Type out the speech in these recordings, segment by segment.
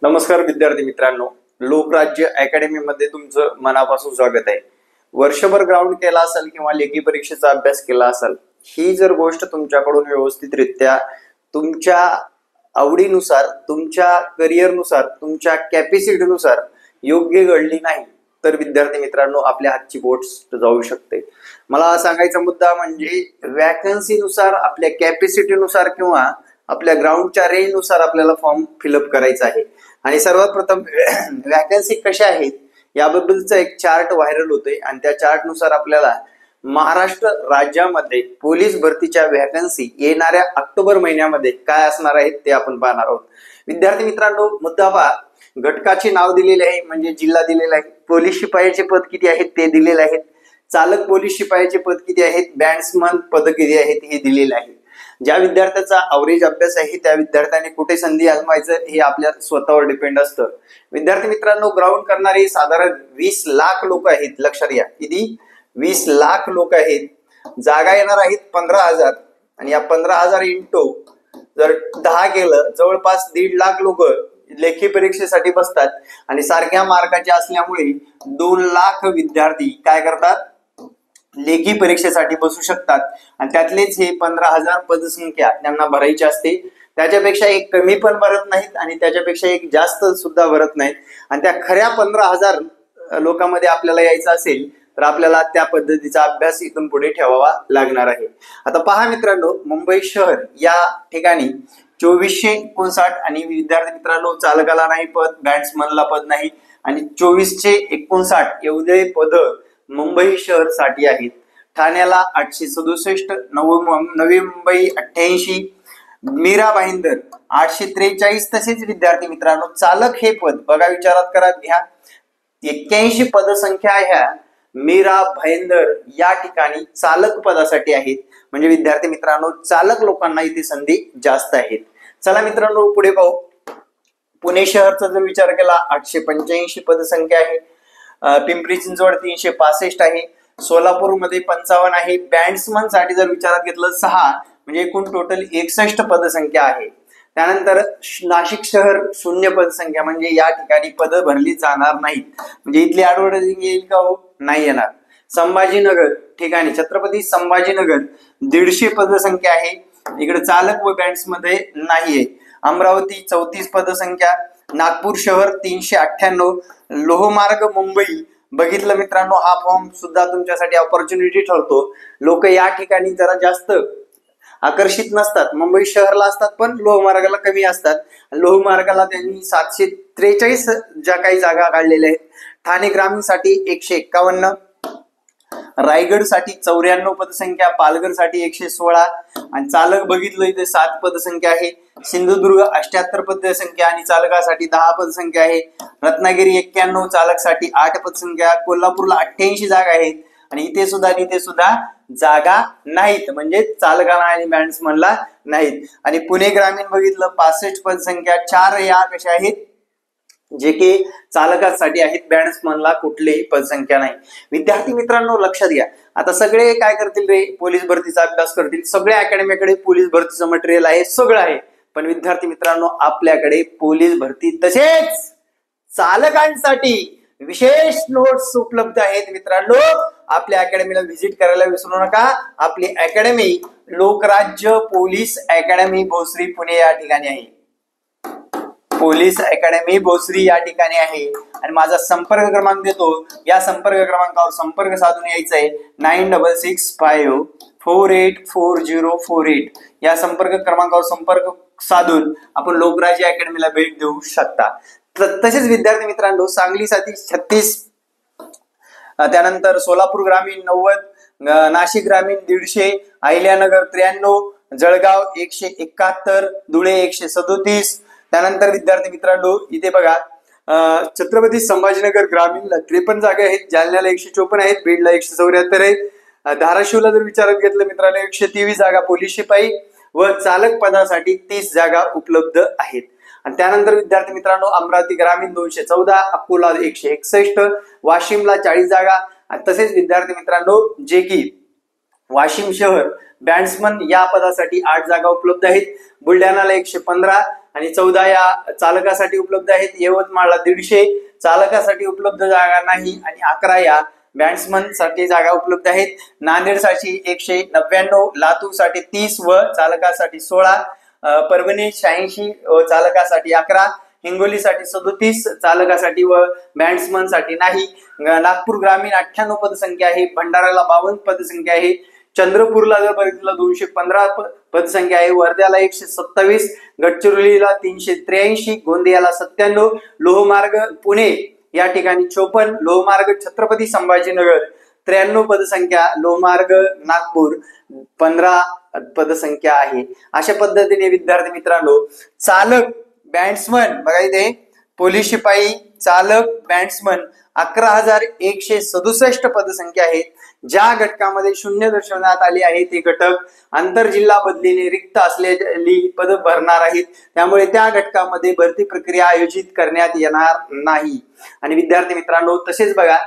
नमस्कार विद्यार्थी मित्रांनो, लोकराज्य अकॅडमी मध्ये तुमचं मनापासून स्वागत आहे। वर्षभर ग्राउंड केला असेल किंवा लेखी परीक्षेचा अभ्यास केला असेल, ही जर गोष्ट तुमच्याकडून व्यवस्थितरित्या तुमच्या आवडीनुसार, तुमच्या करिअरनुसार, तुमच्या कॅपॅसिटीनुसार योग्य घडली नाही तर विद्यार्थी मित्रांनो आपल्या हातची बोट जाऊ शकते। मला सांगायचा मुद्दा म्हणजे वॅकन्सीनुसार, आपल्या कॅपॅसिटीनुसार किंवा आपल्या ग्राउंडच्या रेंजनुसार आपल्याला फॉर्म फिलअप करायचा आहे। आणि सर्वात प्रथम वॅकन्सी कशा आहेत याबद्दलचा एक चार्ट व्हायरल होतोय आणि त्या चार्टनुसार आपल्याला महाराष्ट्र राज्यामध्ये पोलीस भरतीच्या वॅकन्सी येणाऱ्या ऑक्टोबर महिन्यामध्ये काय असणार आहेत ते आपण पाहणार आहोत। विद्यार्थी मित्रांनो, मुद्दा पहा, घटकाचे नाव दिलेले आहे म्हणजे जिल्हा दिलेला आहे, पोलीस शिपायाचे पद किती आहेत ते दिलेले आहेत, चालक पोलीस शिपायाचे पद किती आहेत, बॅट्समन पद किती आहेत हे दिलेले आहे। ज्या विद्यार्थ्याचा अवरेज अभ्यास आहे त्या विद्यार्थ्याने कुठे संधी आजमायचं हे आपल्या स्वतःवर डिपेंड असतं। विद्यार्थी मित्रांनो, ग्राउंड करणारे साधारण 20 लाख लोक आहेत, लक्षात घ्या किती 20 लाख लोक आहेत, जागा येणार आहेत 15,000 आणि या 15,000 इंटू जर 10 केलं जवळपास 1.5 लाख लोक लेखी परीक्षेसाठी बसतात आणि सारख्या मार्काचे असल्यामुळे 2 लाख विद्यार्थी काय करतात, लेखी परीक्षेसाठी बसू शकतात आणि त्यातलेच हे 15,000 पदसंख्या त्यांना भरायची असते। त्याच्यापेक्षा एक कमी पण भरत नाहीत आणि त्याच्यापेक्षा एक जास्त सुद्धा भरत नाहीत आणि त्या खऱ्या 15,000 लोकांमध्ये आपल्याला यायचं असेल तर आपल्याला त्या पद्धतीचा अभ्यास इथून पुढे ठेवावा लागणार आहे। आता पहा मित्रांनो, मुंबई शहर या ठिकाणी 2459 आणि विद्यार्थी मित्रांनो चालकाला नाही पद, बॅट्समनला पद नाही आणि 2459 एवढे पद मुंबई शहर साठी आहेत। ठाण्याला 867, नवी मुंबई 88, मीरा भाईंदर 843, तसेच विद्यार्थी मित्रांनो चालक हे पद बघा विचारात करा घ्या, 81 पदसंख्या ह्या मीरा भाईंदर या ठिकाणी चालक पदासाठी आहेत। म्हणजे विद्यार्थी मित्रांनो चालक लोकांना इथे संधी जास्त आहेत। चला मित्रांनो पुढे पाहू। पुणे शहरचा जर विचार केला 885 पदसंख्या आहे, पिंपरी चिंचवड 365 आहे, सोलापूर मध्ये 55 आहे, बॅट्समन साठी जर विचारात घेतलं 6 म्हणजे एकूण टोटल 61 पदसंख्या आहे। त्यानंतर नाशिक शहर 0 पदसंख्या म्हणजे या ठिकाणी पद भरली जाणार नाहीत, म्हणजे इथली ऍडव्हर्टायझिंग येईल का हो, नाही येणार। संभाजीनगर ठिकाणी छत्रपती संभाजीनगर 150 पदसंख्या आहे, इकडे चालक व बॅट्समध्ये नाहीये। अमरावती 34 पदसंख्या, नागपूर शहर 398, लोहमार्ग मुंबई बघितलं मित्रांनो, हा फॉर्म सुद्धा तुमच्यासाठी ऑपॉर्च्युनिटी ठरतो। लोक या ठिकाणी जरा जास्त आकर्षित नसतात, मुंबई शहरला असतात पण लोहमार्गाला कमी असतात। लोहमार्गाला त्यांनी 743 ज्या काही जागा काढलेल्या आहेत। ठाणे ग्रामीण साठी 151, रायगड साठी 94 पदसंख्या, पालघर साठी 116 आणि चालक बघितलं इथे 7 पदसंख्या आहे। सिंधुदुर्ग 78 पदसंख्या आणि चालकासाठी 10 पदसंख्या आहे। रत्नागिरी 91, चालकसाठी 8 पदसंख्या, कोल्हापूरला 88 जागा आहेत आणि इथे सुद्धा जागा नाहीत, म्हणजे चालकाला आणि बॅट्समनला नाहीत। आणि पुणे ग्रामीण बघितलं 65 पदसंख्या, 4 या कशा आहेत जे की चालकासाठी आहेत, बॅट्समनला कुठलीही पदसंख्या नाही। विद्यार्थी मित्रांनो लक्षात घ्या, आता सगळे काय करतील रे, पोलीस भरतीचा अभ्यास करतील, सगळ्या अकॅडमीकडे पोलीस भरतीचं मटेरियल आहे, सगळं आहे, पण विद्यार्थी मित्रांनो आपल्याकडे पोलीस भरती तसेच चालकांसाठी विशेष नोट्स उपलब्ध आहेत। मित्रांनो आपल्या अकॅडमीला व्हिजिट करायला विसरू नका। आपली academy Lokrajya police academy Bhosari Pune या ठिकाणी आहे, पोलीस अकॅडमी भोसरी या ठिकाणी आहे आणि माझा संपर्क क्रमांक देतो, या संपर्क क्रमांकावर संपर्क साधून यायचा आहे 9665484048 या संपर्क क्रमांकावर संपर्क साधून आपण लोकराज्य अकॅडमीला भेट देऊ शकता। तसेच विद्यार्थी मित्रांनो सांगलीसाठी 36, त्यानंतर सोलापूर ग्रामीण 90, नाशिक ग्रामीण 150, अहिल्यानगर 93, जळगाव 171, धुळे 137, त्यानंतर विद्यार्थी मित्रांनो इथे बघा छत्रपती संभाजीनगर ग्रामीणला 53 जागा आहेत, जालन्याला 154 आहेत, बीडला 174 आहेत, धाराशिवला जर विचारात घेतलं मित्रांनो 123 जागा पोलीस शिपाई व चालक पदासाठी 30 जागा उपलब्ध आहेत। आणि त्यानंतर विद्यार्थी मित्रांनो अमरावती ग्रामीण 214, अकोला 161, वाशिमला 40 जागा, तसेच विद्यार्थी मित्रांनो जे की वाशिम शहर बॅट्समन या पदासाठी 8 जागा उपलब्ध आहेत. बुलढाण्याला 115 आणि 14 या चालकासाठी उपलब्ध आहेत. यवतमाळला 150 चालकासाठी उपलब्ध जागा नाही आणि 11 या बॅट्समन साठी जागा उपलब्ध आहेत. नांदेडसाठी 199, लातूरसाठी 30 व चालकासाठी 16, परभणी 86 व चालकासाठी 11, हिंगोलीसाठी 37 चालकासाठी व बॅट्समन साठी नाही. नागपूर ग्रामीण 98 पदसंख्या आहे. भंडाराला 52 पदसंख्या आहे. चंद्रपूरला जर बघितलं 215 पदसंख्या आहे. वर्ध्याला 127, गडचिरोलीला 383, गोंदियाला 97, लोहमार्ग पुणे या ठिकाणी 54, लोहमार्ग छत्रपती संभाजीनगर 93 पदसंख्या, लोहमार्ग नागपूर 15 पदसंख्या आहे. अशा पद्धतीने विद्यार्थी मित्रांनो चालक बॅट्समन बघा इथे पोलीस शिपाई चालक बॅट्समन 11,167 पदसंख्या आहेत. ज्या घटकामध्ये 0 दर्शवण्यात आली आहे ते घटक आंतरजिल्हा बदलीने रिक्त असलेली पद भरणार आहेत. त्यामुळे त्या घटकामध्ये भरती प्रक्रिया आयोजित करण्यात येणार नाही. आणि विद्यार्थी मित्रांनो तसेच बघा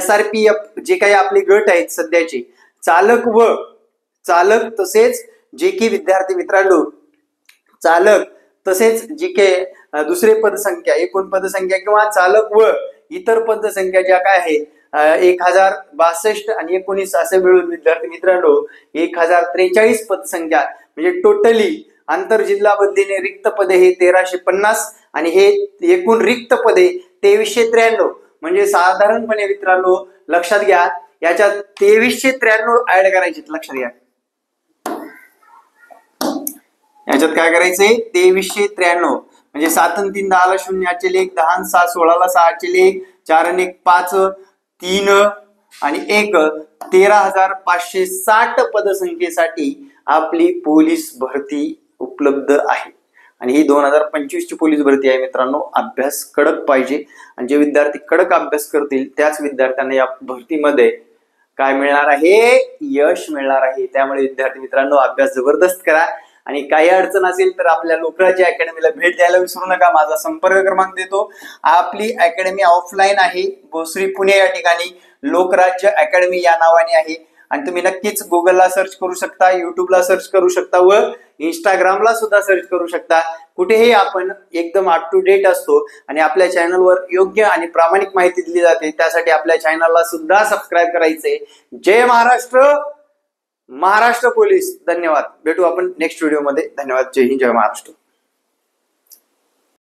SRPF जे काही आपले गट आहेत सध्याचे चालक तसेच जे की विद्यार्थी मित्रांनो चालक तसेच जी के दुसरे पदसंख्या एकूण पदसंख्या किंवा चालक व इतर पदसंख्या ज्या काय आहेत 1062 आणि 19 असे मिळून विद्यार्थी मित्रांनो 1043 पदसंख्या म्हणजे टोटली आंतरजिल्हा बदलीने रिक्त पदे हे 1350 आणि हे एकूण रिक्त पदे 2393. म्हणजे साधारणपणे मित्रांनो लक्षात घ्या याच्यात 2393 ऍड करायचे. लक्षात घ्या याच्यात काय करायचंय 2393 म्हणजे 7 आणि 3 10 ला 0 8 1 10 आणि 6 16 ला 6 8 1 4 आणि 1 5 3 आणि 1 13,560 पदसंख्येसाठी आपली पोलीस भरती उपलब्ध आहे. आणि ही 2025 ची पोलीस भरती आहे मित्रांनो. अभ्यास कडक पाहिजे आणि जे विद्यार्थी कडक अभ्यास करतील त्याच विद्यार्थ्यांना या भरतीमध्ये काय मिळणार आहे यश मिळणार आहे. त्यामुळे विद्यार्थी मित्रांनो अभ्यास जबरदस्त करा आणि काही अडचण असेल तर आपल्या लोकराज्य अकॅडमीला भेट द्यायला विसरू नका. माझा संपर्क क्रमांक देतो. आपली अकॅडमी ऑफलाईन आहे भोसरी पुणे या ठिकाणी लोकराज्य अकॅडमी या नावाने आहे आणि तुम्ही नक्कीच गुगलला सर्च करू शकता, युट्यूबला सर्च करू शकता व इंस्टाग्रामला सुद्धा सर्च करू शकता. कुठेही आपण एकदम अप टू डेट असतो आणि आपल्या चॅनलवर योग्य आणि प्रामाणिक माहिती दिली जाते. त्यासाठी आपल्या चॅनलला सुद्धा सबस्क्राईब करायचंय. जय महाराष्ट्र, महाराष्ट्र पोलीस. धन्यवाद. भेटू आपण नेक्स्ट व्हिडिओ मध्ये. धन्यवाद. जय हिंद, जय महाराष्ट्र.